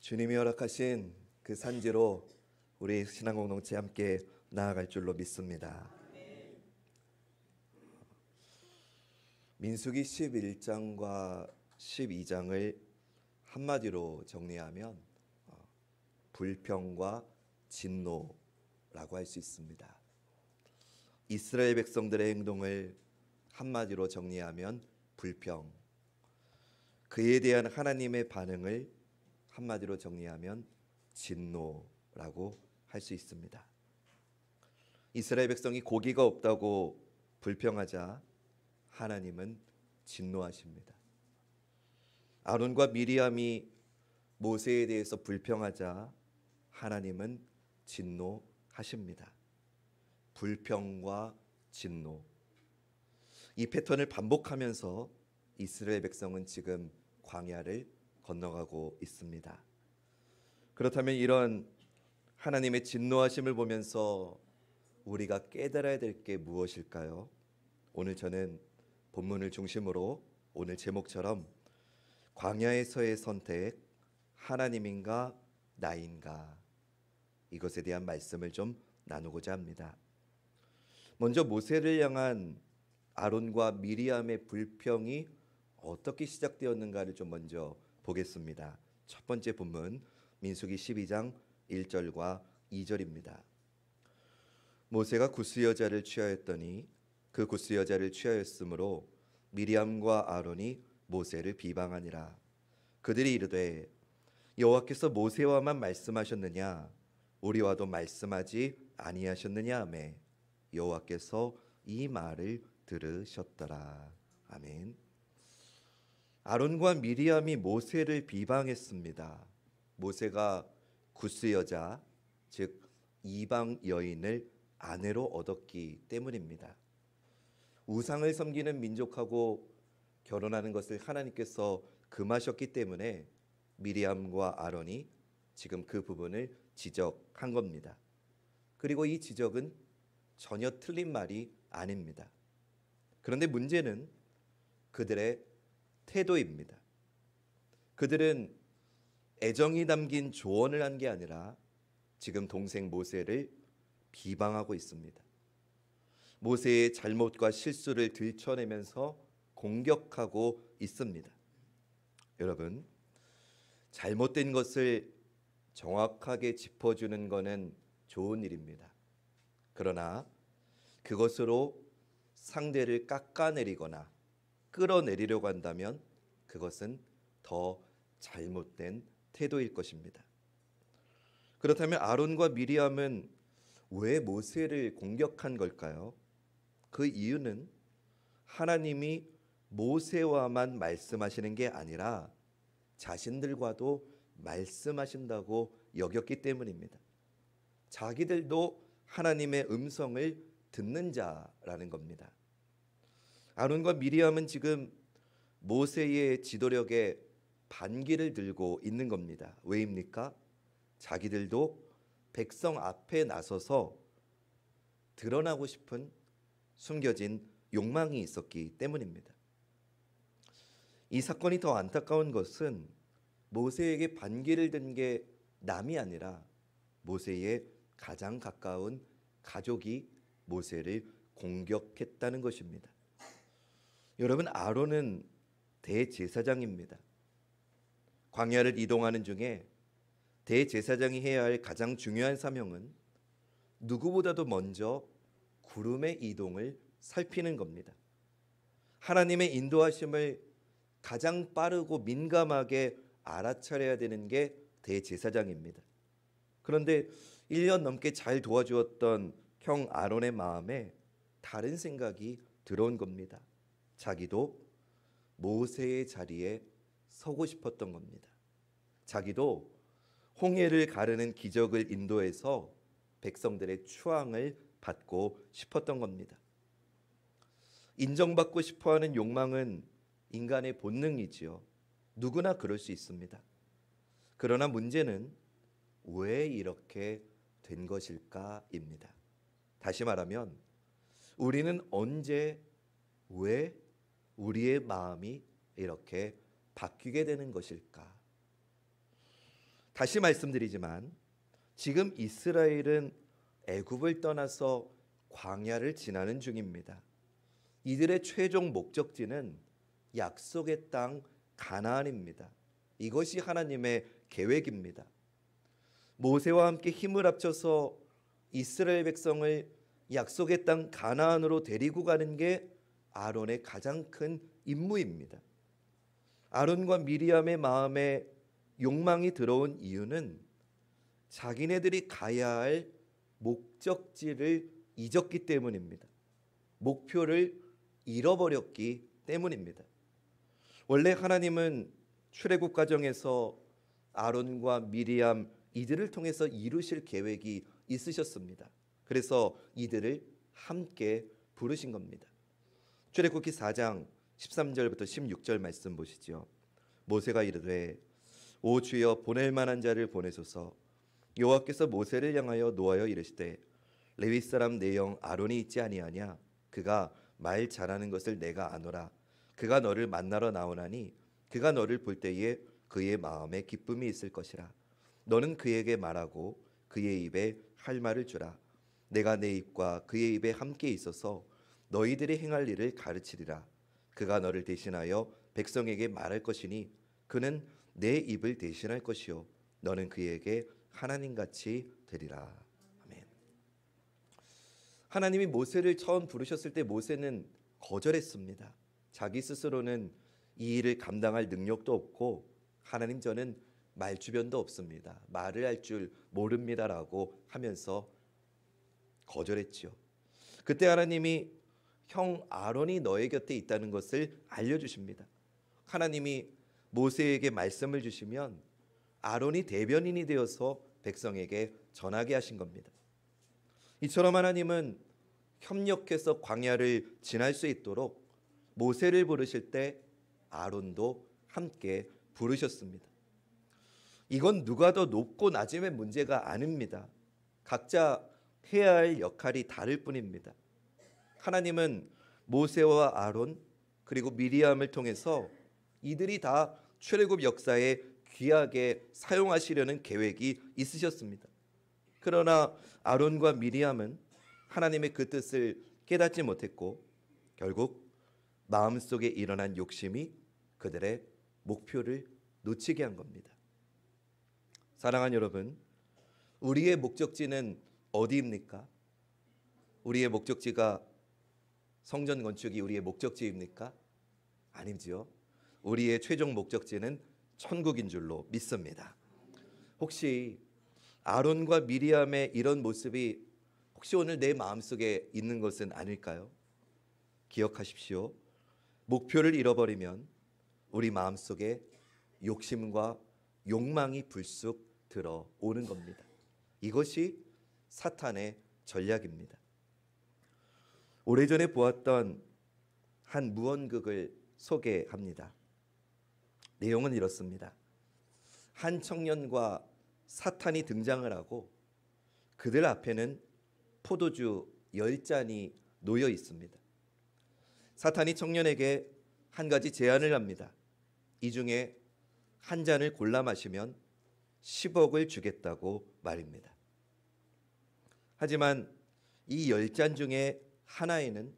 주님이 허락하신 그 산지로 우리 신앙공동체 함께 나아갈 줄로 믿습니다. 민수기 11장과 12장을 한마디로 정리하면 불평과 진노라고 할 수 있습니다. 이스라엘 백성들의 행동을 한마디로 정리하면 불평, 그에 대한 하나님의 반응을 한마디로 정리하면 진노라고 할 수 있습니다. 이스라엘 백성이 고기가 없다고 불평하자 하나님은 진노하십니다. 아론과 미리암이 모세에 대해서 불평하자 하나님은 진노하십니다. 불평과 진노, 이 패턴을 반복하면서 이스라엘 백성은 지금 광야를 건너가고 있습니다. 그렇다면 이런 하나님의 진노하심을 보면서 우리가 깨달아야 될 게 무엇일까요? 오늘 저는 본문을 중심으로 오늘 제목처럼 광야에서의 선택, 하나님인가 나인가, 이것에 대한 말씀을 좀 나누고자 합니다. 먼저 모세를 향한 아론과 미리암의 불평이 어떻게 시작되었는가를 좀 먼저 보겠습니다. 첫 번째 본문 민수기 12장 1절과 2절입니다. 모세가 구스 여자를 취하였더니 그 구스 여자를 취하였으므로 미리암과 아론이 모세를 비방하니라. 그들이 이르되 여호와께서 모세와만 말씀하셨느냐 우리와도 말씀하지 아니하셨느냐 하매 여호와께서 이 말을 들으셨더라. 아멘. 아론과 미리암이 모세를 비방했습니다. 모세가 구스 여자, 즉 이방 여인을 아내로 얻었기 때문입니다. 우상을 섬기는 민족하고 결혼하는 것을 하나님께서 금하셨기 때문에 미리암과 아론이 지금 그 부분을 지적한 겁니다. 그리고 이 지적은 전혀 틀린 말이 아닙니다. 그런데 문제는 그들의 태도입니다. 그들은 애정이 담긴 조언을 한 게 아니라 지금 동생 모세를 비방하고 있습니다. 모세의 잘못과 실수를 들춰내면서 공격하고 있습니다. 여러분, 잘못된 것을 정확하게 짚어주는 것은 좋은 일입니다. 그러나 그것으로 상대를 깎아내리거나 끌어내리려고 한다면 그것은 더 잘못된 태도일 것입니다. 그렇다면 아론과 미리암은 왜 모세를 공격한 걸까요? 그 이유는 하나님이 모세와만 말씀하시는 게 아니라 자신들과도 말씀하신다고 여겼기 때문입니다. 자기들도 하나님의 음성을 듣는 자라는 겁니다. 아론과 미리암은 지금 모세의 지도력에 반기를 들고 있는 겁니다. 왜입니까? 자기들도 백성 앞에 나서서 드러나고 싶은 숨겨진 욕망이 있었기 때문입니다. 이 사건이 더 안타까운 것은 모세에게 반기를 든 게 남이 아니라 모세의 가장 가까운 가족이 모세를 공격했다는 것입니다. 여러분, 아론은 대제사장입니다. 광야를 이동하는 중에 대제사장이 해야 할 가장 중요한 사명은 누구보다도 먼저 구름의 이동을 살피는 겁니다. 하나님의 인도하심을 가장 빠르고 민감하게 알아차려야 되는 게 대제사장입니다. 그런데 1년 넘게 잘 도와주었던 형 아론의 마음에 다른 생각이 들어온 겁니다. 자기도 모세의 자리에 서고 싶었던 겁니다. 자기도 홍해를 가르는 기적을 인도해서 백성들의 추앙을 받고 싶었던 겁니다. 인정받고 싶어하는 욕망은 인간의 본능이지요. 누구나 그럴 수 있습니다. 그러나 문제는 왜 이렇게 된 것일까입니다. 다시 말하면 우리는 언제, 왜 우리의 마음이 이렇게 바뀌게 되는 것일까? 다시 말씀드리지만 지금 이스라엘은 애굽을 떠나서 광야를 지나는 중입니다. 이들의 최종 목적지는 약속의 땅 가나안입니다. 이것이 하나님의 계획입니다. 모세와 함께 힘을 합쳐서 이스라엘 백성을 약속의 땅 가나안으로 데리고 가는 게 아론의 가장 큰 임무입니다. 아론과 미리암의 마음에 욕망이 들어온 이유는 자기네들이 가야 할 목적지를 잊었기 때문입니다. 목표를 잃어버렸기 때문입니다. 원래 하나님은 출애굽 과정에서 아론과 미리암 이들을 통해서 이루실 계획이 있으셨습니다. 그래서 이들을 함께 부르신 겁니다. 출애굽기 4장 13절부터 16절 말씀 보시죠. 모세가 이르되 오 주여 보낼 만한 자를 보내소서. 여호와께서 모세를 향하여 노하여 이르시되 레위 사람 내 영 아론이 있지 아니하냐. 그가 말 잘하는 것을 내가 아노라. 그가 너를 만나러 나오나니 그가 너를 볼 때에 그의 마음에 기쁨이 있을 것이라. 너는 그에게 말하고 그의 입에 할 말을 주라. 내가 내 입과 그의 입에 함께 있어서 너희들이 행할 일을 가르치리라. 그가 너를 대신하여 백성에게 말할 것이니 그는 내 입을 대신할 것이요 너는 그에게 하나님같이 되리라. 아멘. 하나님이 모세를 처음 부르셨을 때 모세는 거절했습니다. 자기 스스로는 이 일을 감당할 능력도 없고 하나님 저는 말주변도 없습니다. 말을 할 줄 모릅니다라고 하면서 거절했지요. 그때 하나님이 형 아론이 너의 곁에 있다는 것을 알려주십니다. 하나님이 모세에게 말씀을 주시면 아론이 대변인이 되어서 백성에게 전하게 하신 겁니다. 이처럼 하나님은 협력해서 광야를 지날 수 있도록 모세를 부르실 때 아론도 함께 부르셨습니다. 이건 누가 더 높고 낮음의 문제가 아닙니다. 각자 해야 할 역할이 다를 뿐입니다. 하나님은 모세와 아론 그리고 미리암을 통해서 이들이 다 출애굽 역사에 귀하게 사용하시려는 계획이 있으셨습니다. 그러나 아론과 미리암은 하나님의 그 뜻을 깨닫지 못했고 결국 마음속에 일어난 욕심이 그들의 목표를 놓치게 한 겁니다. 사랑하는 여러분, 우리의 목적지는 어디입니까? 우리의 목적지가 성전 건축이 우리의 목적지입니까? 아니지요. 우리의 최종 목적지는 천국인 줄로 믿습니다. 혹시 아론과 미리암의 이런 모습이 혹시 오늘 내 마음속에 있는 것은 아닐까요? 기억하십시오. 목표를 잃어버리면 우리 마음속에 욕심과 욕망이 불쑥 들어오는 겁니다. 이것이 사탄의 전략입니다. 오래전에 보았던 한 무언극을 소개합니다. 내용은 이렇습니다. 한 청년과 사탄이 등장을 하고 그들 앞에는 포도주 10잔이 놓여 있습니다. 사탄이 청년에게 한 가지 제안을 합니다. 이 중에 한 잔을 골라 마시면 10억을 주겠다고 말입니다. 하지만 이 10잔 중에 하나에는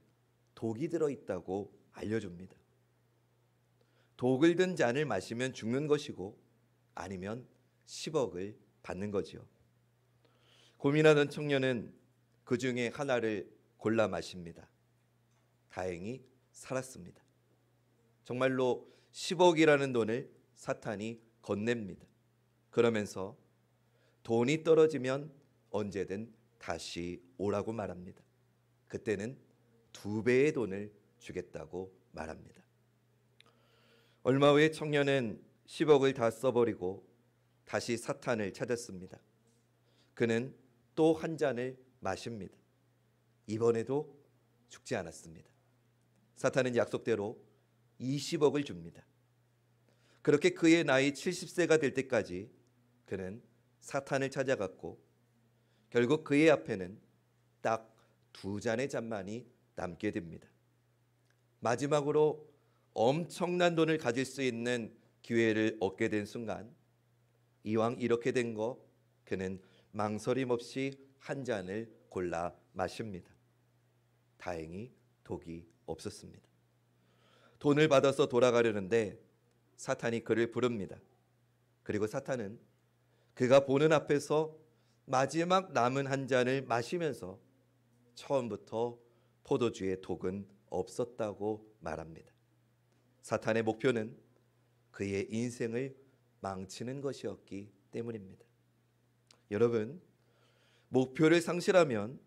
독이 들어있다고 알려줍니다. 독을 든 잔을 마시면 죽는 것이고 아니면 10억을 받는 거지요. 고민하던 청년은 그 중에 하나를 골라 마십니다. 다행히 살았습니다. 정말로 10억이라는 돈을 사탄이 건넵니다. 그러면서 돈이 떨어지면 언제든 다시 오라고 말합니다. 그때는 2배의 돈을 주겠다고 말합니다. 얼마 후에 청년은 10억을 다 써버리고 다시 사탄을 찾았습니다. 그는 또 한 잔을 마십니다. 이번에도 죽지 않았습니다. 사탄은 약속대로 20억을 줍니다. 그렇게 그의 나이 70세가 될 때까지 그는 사탄을 찾아갔고 결국 그의 앞에는 딱 2잔의 잔만이 남게 됩니다. 마지막으로 엄청난 돈을 가질 수 있는 기회를 얻게 된 순간 이왕 이렇게 된 거, 그는 망설임 없이 한 잔을 골라 마십니다. 다행히 독이 없었습니다. 돈을 받아서 돌아가려는데 사탄이 그를 부릅니다. 그리고 사탄은 그가 보는 앞에서 마지막 남은 한 잔을 마시면서 처음부터 포도주의 독은 없었다고 말합니다. 사탄의 목표는 그의 인생을 망치는 것이었기 때문입니다. 여러분, 목표를 상실하면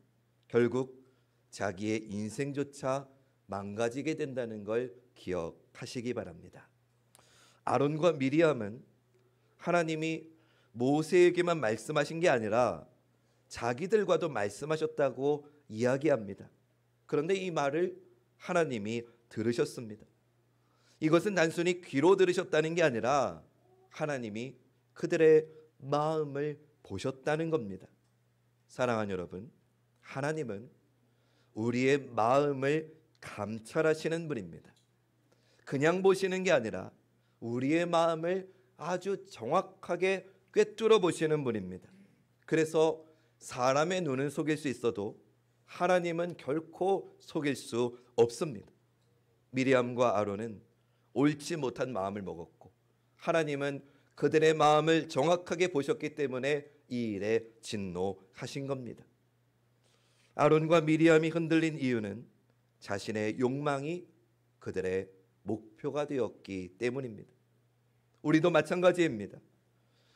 결국 자기의 인생조차 망가지게 된다는 걸 기억하시기 바랍니다. 아론과 미리암은 하나님이 모세에게만 말씀하신 게 아니라 자기들과도 말씀하셨다고 이야기합니다. 그런데 이 말을 하나님이 들으셨습니다. 이것은 단순히 귀로 들으셨다는 게 아니라 하나님이 그들의 마음을 보셨다는 겁니다. 사랑하는 여러분, 하나님은 우리의 마음을 감찰하시는 분입니다. 그냥 보시는 게 아니라 우리의 마음을 아주 정확하게 꿰뚫어 보시는 분입니다. 그래서 사람의 눈은 속일 수 있어도 하나님은 결코 속일 수 없습니다. 미리암과 아론은 옳지 못한 마음을 먹었고 하나님은 그들의 마음을 정확하게 보셨기 때문에 이 일에 진노하신 겁니다. 아론과 미리암이 흔들린 이유는 자신의 욕망이 그들의 목표가 되었기 때문입니다. 우리도 마찬가지입니다.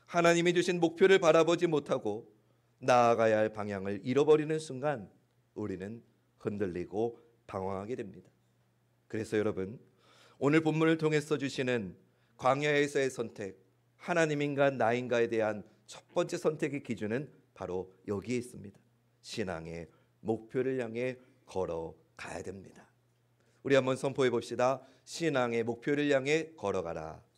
하나님이 주신 목표를 바라보지 못하고 나아가야 할 방향을 잃어버리는 순간 우리는 흔들리고 방황하게 됩니다. 그래서 여러분, 오늘 본문을 통해서 주시는 광야에서의 선택, 하나님인가 나인가에 대한 첫 번째 선택의 기준은 바로 여기에 있습니다. 신앙의 목표를 향해 걸어가야 됩니다. 우리 한번 선포해 봅시다. 신앙의 목표를 향해 걸어가라.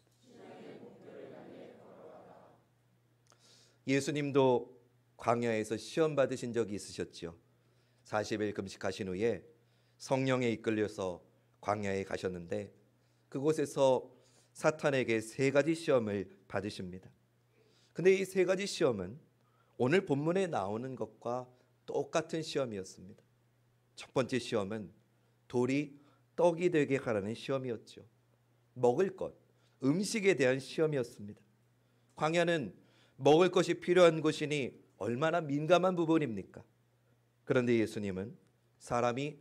예수님도 광야에서 시험 받으신 적이 있으셨죠. 40일 금식하신 후에 성령에 이끌려서 광야에 가셨는데 그곳에서 사탄에게 세 가지 시험을 받으십니다. 근데 이 세 가지 시험은 오늘 본문에 나오는 것과 똑같은 시험이었습니다. 첫 번째 시험은 돌이 떡이 되게 하라는 시험이었죠. 먹을 것, 음식에 대한 시험이었습니다. 광야는 먹을 것이 필요한 곳이니 얼마나 민감한 부분입니까? 그런데 예수님은 사람이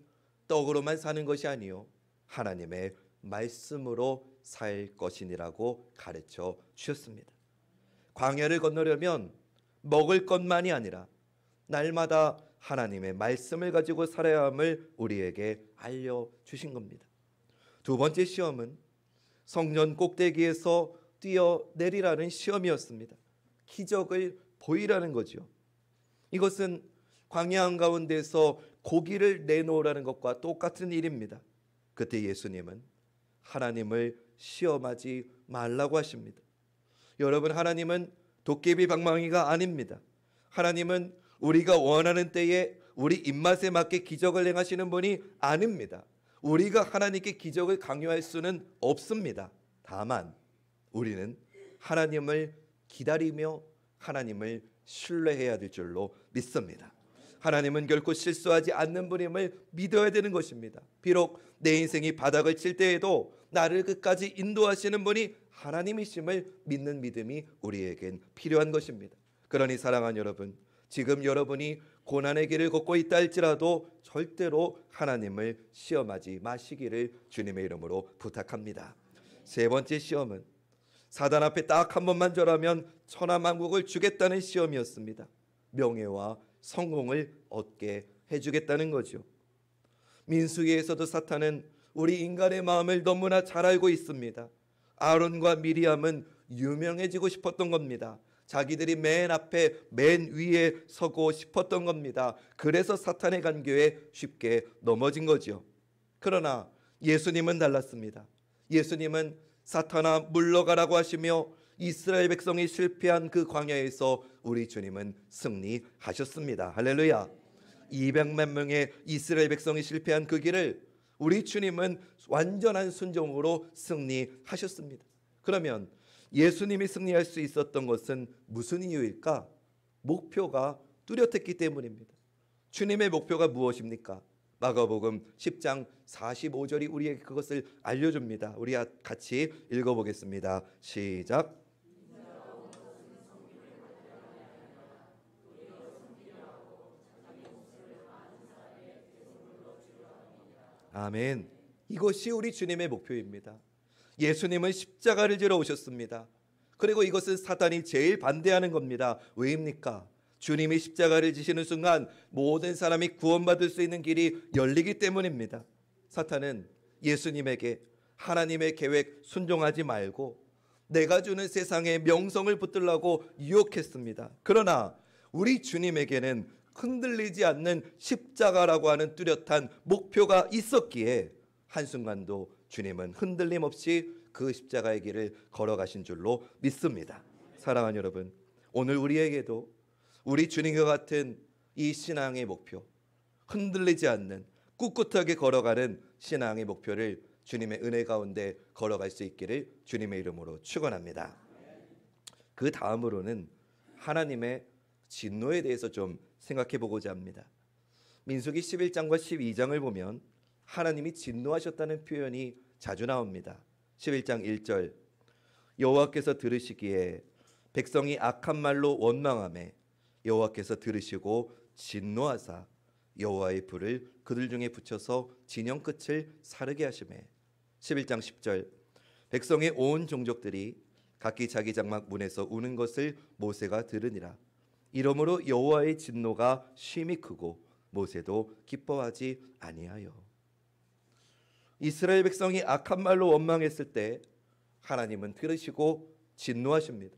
떡으로만 사는 것이 아니요 하나님의 말씀으로 살 것이니라고 가르쳐 주셨습니다. 광야를 건너려면 먹을 것만이 아니라 날마다 하나님의 말씀을 가지고 살아야 함을 우리에게 알려주신 겁니다. 두 번째 시험은 성전 꼭대기에서 뛰어내리라는 시험이었습니다. 기적을 보이라는 거죠. 이것은 광야 한가운데서 고기를 내놓으라는 것과 똑같은 일입니다. 그때 예수님은 하나님을 시험하지 말라고 하십니다. 여러분, 하나님은 도깨비 방망이가 아닙니다. 하나님은 우리가 원하는 때에 우리 입맛에 맞게 기적을 행하시는 분이 아닙니다. 우리가 하나님께 기적을 강요할 수는 없습니다. 다만 우리는 하나님을 기다리며 하나님을 신뢰해야 될 줄로 믿습니다. 하나님은 결코 실수하지 않는 분임을 믿어야 되는 것입니다. 비록 내 인생이 바닥을 칠 때에도 나를 끝까지 인도하시는 분이 하나님이심을 믿는 믿음이 우리에겐 필요한 것입니다. 그러니 사랑하는 여러분, 지금 여러분이 고난의 길을 걷고 있다 할지라도 절대로 하나님을 시험하지 마시기를 주님의 이름으로 부탁합니다. 세 번째 시험은 사단 앞에 딱 한 번만 절하면 천하만국을 주겠다는 시험이었습니다. 명예와 성공을 얻게 해주겠다는 거죠. 민수기에서도 사탄은 우리 인간의 마음을 너무나 잘 알고 있습니다. 아론과 미리암은 유명해지고 싶었던 겁니다. 자기들이 맨 앞에 맨 위에 서고 싶었던 겁니다. 그래서 사탄의 간교에 쉽게 넘어진 거죠. 그러나 예수님은 달랐습니다. 예수님은 사탄아 물러가라고 하시며 이스라엘 백성이 실패한 그 광야에서 우리 주님은 승리하셨습니다. 할렐루야. 200만 명의 이스라엘 백성이 실패한 그 길을 우리 주님은 완전한 순종으로 승리하셨습니다. 그러면 예수님이 승리할 수 있었던 것은 무슨 이유일까? 목표가 뚜렷했기 때문입니다. 주님의 목표가 무엇입니까? 마가복음 10장 45절이 우리에게 그것을 알려줍니다. 우리 같이 읽어보겠습니다. 시작. 아멘. 이것이 우리 주님의 목표입니다. 예수님은 십자가를 지러 오셨습니다. 그리고 이것은 사탄이 제일 반대하는 겁니다. 왜입니까? 주님이 십자가를 지시는 순간 모든 사람이 구원받을 수 있는 길이 열리기 때문입니다. 사탄은 예수님에게 하나님의 계획 순종하지 말고 내가 주는 세상에 명성을 붙들라고 유혹했습니다. 그러나 우리 주님에게는 흔들리지 않는 십자가라고 하는 뚜렷한 목표가 있었기에 한순간도 주님은 흔들림 없이 그 십자가의 길을 걸어가신 줄로 믿습니다. 사랑하는 여러분, 오늘 우리에게도 우리 주님과 같은 이 신앙의 목표, 흔들리지 않는 꿋꿋하게 걸어가는 신앙의 목표를 주님의 은혜 가운데 걸어갈 수 있기를 주님의 이름으로 축원합니다. 그 다음으로는 하나님의 진노에 대해서 좀 생각해 보고자 합니다. 민수기 11장과 12장을 보면 하나님이 진노하셨다는 표현이 자주 나옵니다. 11장 1절, 여호와께서 들으시기에 백성이 악한 말로 원망하매 여호와께서 들으시고 진노하사 여호와의 불을 그들 중에 붙여서 진영 끝을 사르게 하시매. 11장 10절, 백성의 온 종족들이 각기 자기 장막 문에서 우는 것을 모세가 들으니라. 이러므로 여호와의 진노가 심히 크고 모세도 기뻐하지 아니하여. 이스라엘 백성이 악한 말로 원망했을 때 하나님은 들으시고 진노하십니다.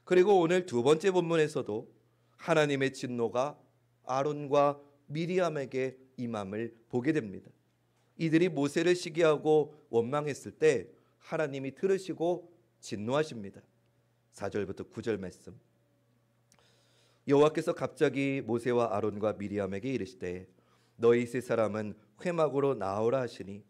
그리고 오늘 두 번째 본문에서도 하나님의 진노가 아론과 미리암에게 임함을 보게 됩니다. 이들이 모세를 시기하고 원망했을 때 하나님이 들으시고 진노하십니다. 4절부터 9절 말씀. 여호와께서 갑자기 모세와 아론과 미리암에게 이르시되 너희 세 사람은 회막으로 나오라 하시니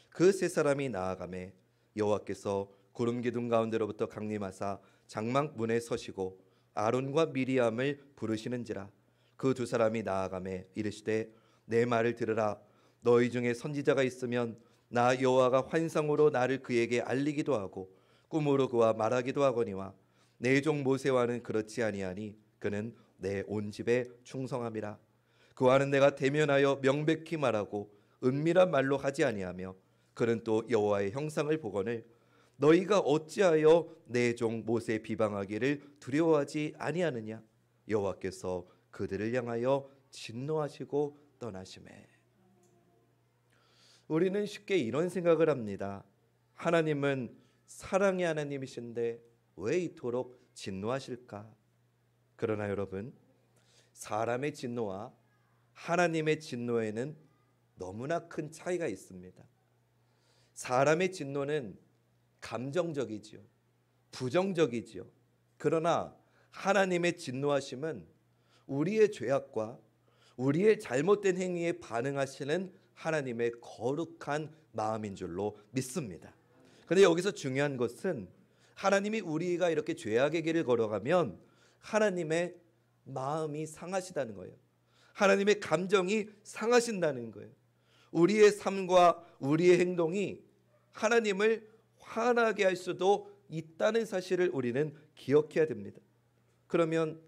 그 세 사람이 나아가매 여호와께서 구름 기둥 가운데로부터 강림하사 장막 문에 서시고 아론과 미리암을 부르시는지라. 그 두 사람이 나아가매 이르시되 내 말을 들으라. 너희 중에 선지자가 있으면 나 여호와가 환상으로 나를 그에게 알리기도 하고 꿈으로 그와 말하기도 하거니와 내 종 모세와는 그렇지 아니하니 그는 내 온 집에 충성함이라. 그와는 내가 대면하여 명백히 말하고 은밀한 말로 하지 아니하며 그는 또 여호와의 형상을 보거늘 너희가 어찌하여 내 종 모세 비방하기를 두려워하지 아니하느냐. 여호와께서 그들을 향하여 진노하시고 떠나시매. 우리는 쉽게 이런 생각을 합니다. 하나님은 사랑의 하나님이신데 왜 이토록 진노하실까? 그러나 여러분, 사람의 진노와 하나님의 진노에는 너무나 큰 차이가 있습니다. 사람의 진노는 감정적이지요. 부정적이지요. 그러나 하나님의 진노하심은 우리의 죄악과 우리의 잘못된 행위에 반응하시는 하나님의 거룩한 마음인 줄로 믿습니다. 그런데 여기서 중요한 것은 하나님이 우리가 이렇게 죄악의 길을 걸어가면 하나님의 마음이 상하시다는 거예요. 하나님의 감정이 상하신다는 거예요. 우리의 삶과 우리의 행동이 하나님을 화나게 할 수도 있다는 사실을 우리는 기억해야 됩니다. 그러면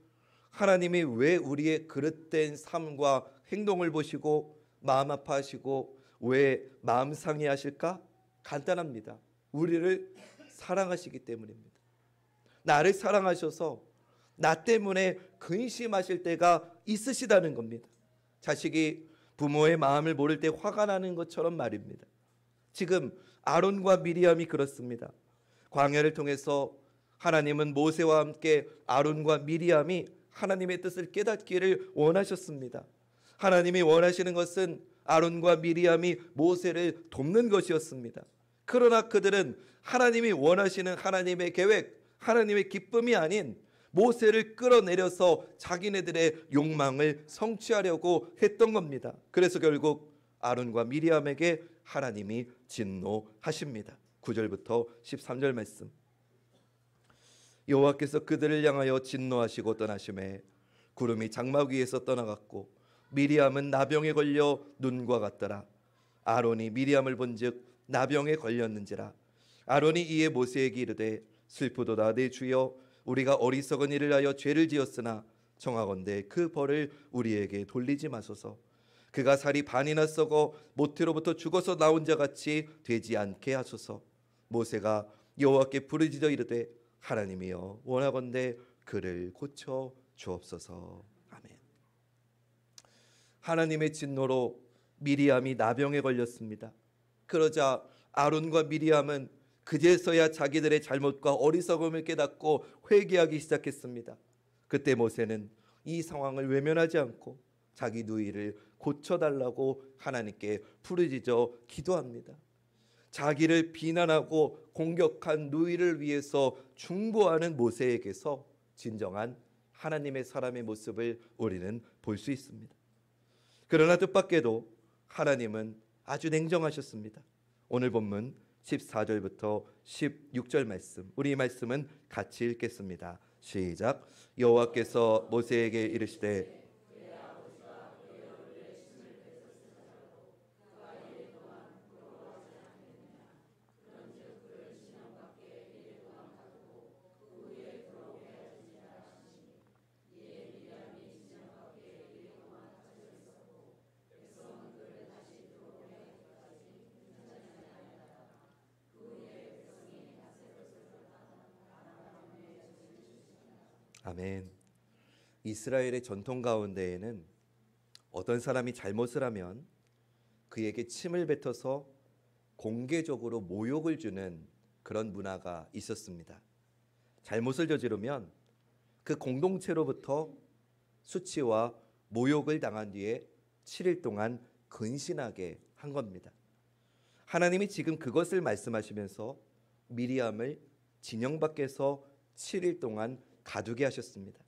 하나님이 왜 우리의 그릇된 삶과 행동을 보시고 마음 아파하시고 왜 마음 상해하실까? 간단합니다. 우리를 사랑하시기 때문입니다. 나를 사랑하셔서 나 때문에 근심하실 때가 있으시다는 겁니다. 자식이 부모의 마음을 모를 때 화가 나는 것처럼 말입니다. 지금 아론과 미리암이 그렇습니다. 광야를 통해서 하나님은 모세와 함께 아론과 미리암이 하나님의 뜻을 깨닫기를 원하셨습니다. 하나님이 원하시는 것은 아론과 미리암이 모세를 돕는 것이었습니다. 그러나 그들은 하나님이 원하시는 하나님의 계획, 하나님의 기쁨이 아닌 모세를 끌어내려서 자기네들의 욕망을 성취하려고 했던 겁니다. 그래서 결국 아론과 미리암에게 하나님이 진노하십니다. 9절부터 13절 말씀. 여호와께서 그들을 향하여 진노하시고 떠나심에 구름이 장막 위에서 떠나갔고 미리암은 나병에 걸려 눈과 같더라. 아론이 미리암을 본즉 나병에 걸렸는지라. 아론이 이에 모세에게 이르되 슬프도다 내 주여, 우리가 어리석은 일을 하여 죄를 지었으나 청하건대 그 벌을 우리에게 돌리지 마소서. 그가 살이 반이나 썩어 모태로부터 죽어서 나온 자 같이 되지 않게 하소서. 모세가 여호와께 부르짖어 이르되 하나님이여, 원하건대 그를 고쳐 주옵소서. 아멘. 하나님의 진노로 미리암이 나병에 걸렸습니다. 그러자 아론과 미리암은 그제서야 자기들의 잘못과 어리석음을 깨닫고 회개하기 시작했습니다. 그때 모세는 이 상황을 외면하지 않고 자기 누이를 고쳐달라고 하나님께 부르짖어 기도합니다. 자기를 비난하고 공격한 누이를 위해서 중보하는 모세에게서 진정한 하나님의 사람의 모습을 우리는 볼 수 있습니다. 그러나 뜻밖에도 하나님은 아주 냉정하셨습니다. 오늘 본문 14절부터 16절 말씀, 우리 말씀은 같이 읽겠습니다. 시작. 여호와께서 모세에게 이르시되 아멘. 이스라엘의 전통 가운데에는 어떤 사람이 잘못을 하면 그에게 침을 뱉어서 공개적으로 모욕을 주는 그런 문화가 있었습니다. 잘못을 저지르면 그 공동체로부터 수치와 모욕을 당한 뒤에 7일 동안 근신하게 한 겁니다. 하나님이 지금 그것을 말씀하시면서 미리암을 진영 밖에서 7일 동안 가두게 하셨습니다.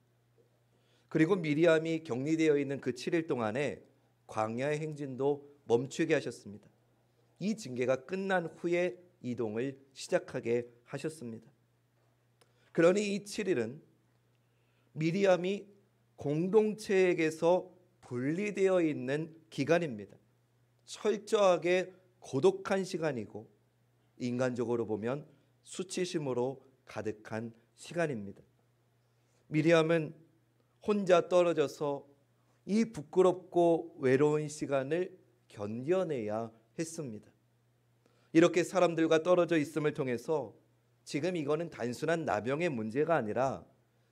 그리고 미리암이 격리되어 있는 그 7일 동안에 광야의 행진도 멈추게 하셨습니다. 이 징계가 끝난 후에 이동을 시작하게 하셨습니다. 그러니 이 7일은 미리암이 공동체에게서 분리되어 있는 기간입니다. 철저하게 고독한 시간이고 인간적으로 보면 수치심으로 가득한 시간입니다. 미리암은 혼자 떨어져서 이 부끄럽고 외로운 시간을 견뎌내야 했습니다. 이렇게 사람들과 떨어져 있음을 통해서 지금 이거는 단순한 나병의 문제가 아니라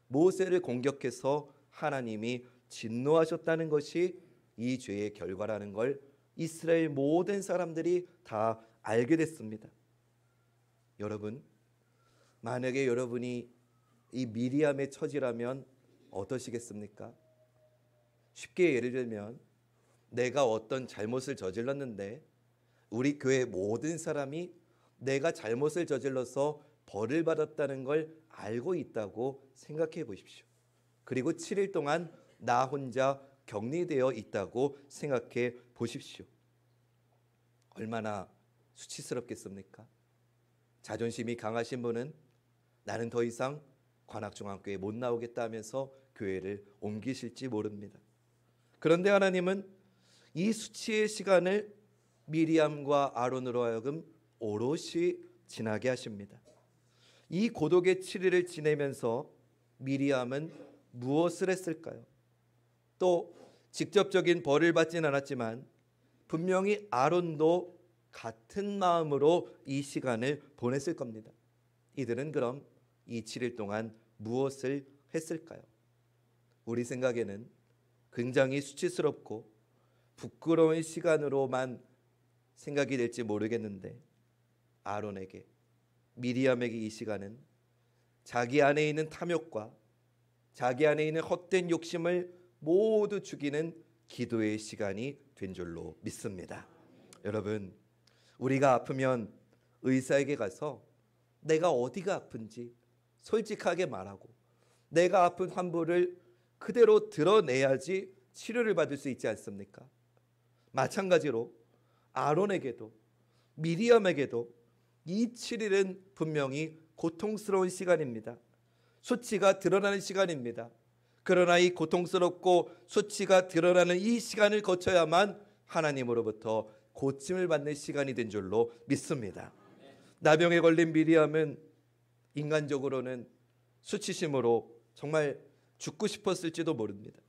모세를 공격해서 하나님이 진노하셨다는 것이 이 죄의 결과라는 걸 이스라엘 모든 사람들이 다 알게 됐습니다. 여러분, 만약에 여러분이 이 미리암의 처지라면 어떠시겠습니까? 쉽게 예를 들면 내가 어떤 잘못을 저질렀는데 우리 교회 모든 사람이 내가 잘못을 저질러서 벌을 받았다는 걸 알고 있다고 생각해 보십시오. 그리고 7일 동안 나 혼자 격리되어 있다고 생각해 보십시오. 얼마나 수치스럽겠습니까? 자존심이 강하신 분은 나는 더 이상 관악중앙교회 못 나오겠다 하면서 교회를 옮기실지 모릅니다. 그런데 하나님은 이 수치의 시간을 미리암과 아론으로 하여금 오롯이 지나게 하십니다. 이 고독의 7일을 지내면서 미리암은 무엇을 했을까요? 또 직접적인 벌을 받진 않았지만 분명히 아론도 같은 마음으로 이 시간을 보냈을 겁니다. 이들은 그럼 이 7일 동안 무엇을 했을까요? 우리 생각에는 굉장히 수치스럽고 부끄러운 시간으로만 생각이 될지 모르겠는데 아론에게, 미리암에게 이 시간은 자기 안에 있는 탐욕과 자기 안에 있는 헛된 욕심을 모두 죽이는 기도의 시간이 된 줄로 믿습니다. 여러분, 우리가 아프면 의사에게 가서 내가 어디가 아픈지 솔직하게 말하고 내가 아픈 환부를 그대로 드러내야지 치료를 받을 수 있지 않습니까? 마찬가지로 아론에게도 미리암에게도 이 7일은 분명히 고통스러운 시간입니다. 수치가 드러나는 시간입니다. 그러나 이 고통스럽고 수치가 드러나는 이 시간을 거쳐야만 하나님으로부터 고침을 받는 시간이 된 줄로 믿습니다. 나병에 걸린 미리암은 인간적으로는 수치심으로 정말 죽고 싶었을지도 모릅니다.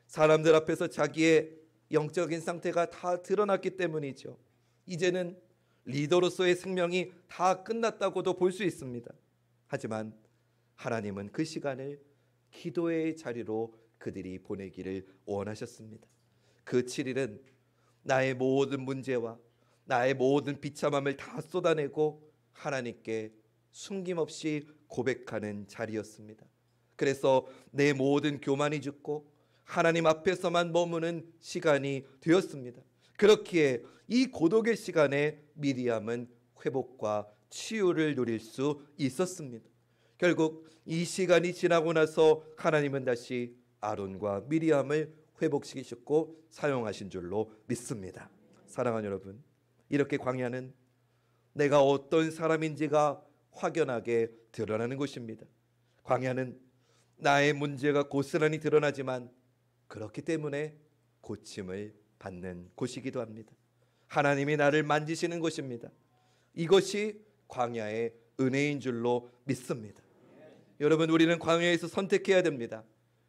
사람들 앞에서 자기의 영적인 상태가 다 드러났기 때문이죠. 이제는 리더로서의 생명이 다 끝났다고도 볼 수 있습니다. 하지만 하나님은 그 시간을 기도의 자리로 그들이 보내기를 원하셨습니다. 그 7일은 나의 모든 문제와 나의 모든 비참함을 다 쏟아내고 하나님께 숨김없이 고백하는 자리였습니다. 그래서 내 모든 교만이 죽고 하나님 앞에서만 머무는 시간이 되었습니다. 그렇기에 이 고독의 시간에 미리암은 회복과 치유를 누릴 수 있었습니다. 결국 이 시간이 지나고 나서 하나님은 다시 아론과 미리암을 회복시키셨고 사용하신 줄로 믿습니다. 사랑하는 여러분, 이렇게 광야는 내가 어떤 사람인지가 확연하게 드러나는 곳입니다. 광야는 나의 문제가 고스란히 드러나지만 그렇기 때문에 고침을 받는 곳이기도 합니다. 하나님이 나를 만지시는 곳입니다. 이것이 광야의 은혜인 줄로 믿습니다. 여러분, 우리는 광야에서 선택해야 됩니다.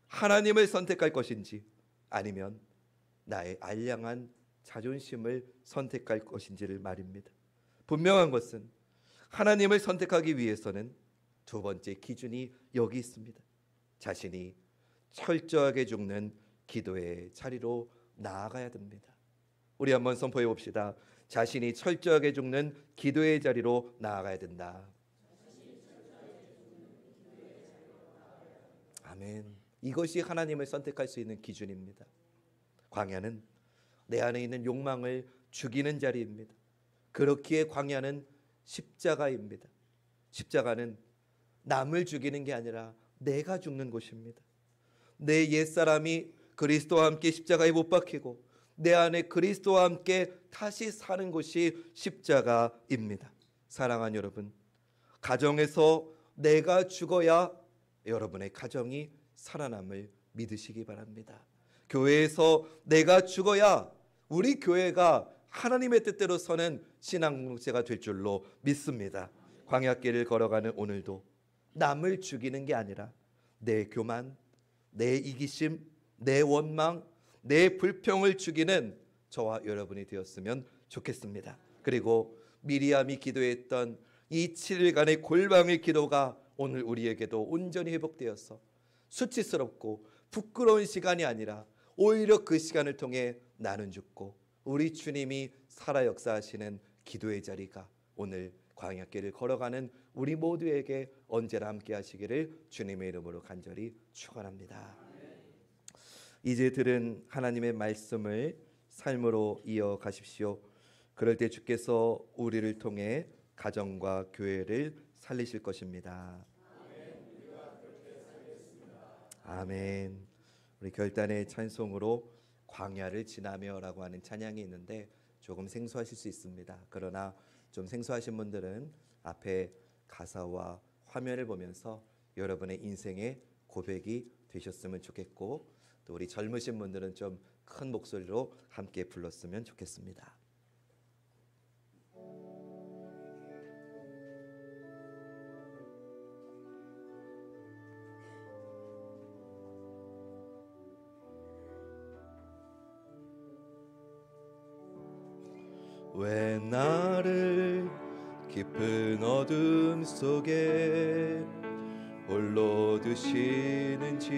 하나님을 선택할 것인지 아니면 나의 알량한 자존심을 선택할 것인지를 말입니다. 분명한 것은 하나님을 선택하기 위해서는 두 번째 기준이 여기 있습니다. 자신이 철저하게 죽는 기도의 자리로 나아가야 됩니다. 우리 한번 선포해 봅시다. 자신이 철저하게 죽는 기도의 자리로 나아가야 된다. 아멘. 이것이 하나님을 선택할 수 있는 기준입니다. 광야는 내 안에 있는 욕망을 죽이는 자리입니다. 그렇기에 광야는 십자가입니다. 십자가는 남을 죽이는 게 아니라 내가 죽는 곳입니다. 내 옛사람이 그리스도와 함께 십자가에 못 박히고 내 안에 그리스도와 함께 다시 사는 곳이 십자가입니다. 사랑하는 여러분, 가정에서 내가 죽어야 여러분의 가정이 살아남을 믿으시기 바랍니다. 교회에서 내가 죽어야 우리 교회가 하나님의 뜻대로 서는 신앙 공동체가 될 줄로 믿습니다. 광야길을 걸어가는 오늘도 남을 죽이는 게 아니라 내 교만, 내 이기심, 내 원망, 내 불평을 죽이는 저와 여러분이 되었으면 좋겠습니다. 그리고 미리암이 기도했던 이 7일간의 골방의 기도가 오늘 우리에게도 온전히 회복되어서 수치스럽고 부끄러운 시간이 아니라 오히려 그 시간을 통해 나는 죽고 우리 주님이 살아 역사하시는 기도의 자리가 오늘 광야길을 걸어가는 우리 모두에게 언제나 함께 하시기를 주님의 이름으로 간절히 축원합니다. 이제 들은 하나님의 말씀을 삶으로 이어가십시오. 그럴 때 주께서 우리를 통해 가정과 교회를 살리실 것입니다. 아멘. 우리 결단의 찬송으로 광야를 지나며라고 하는 찬양이 있는데 조금 생소하실 수 있습니다. 그러나 좀 생소하신 분들은 앞에 가사와 화면을 보면서 여러분의 인생의 고백이 되셨으면 좋겠고, 또 우리 젊으신 분들은 좀 큰 목소리로 함께 불렀으면 좋겠습니다. 왜 나를 깊은 어둠 속에 홀로 두시는지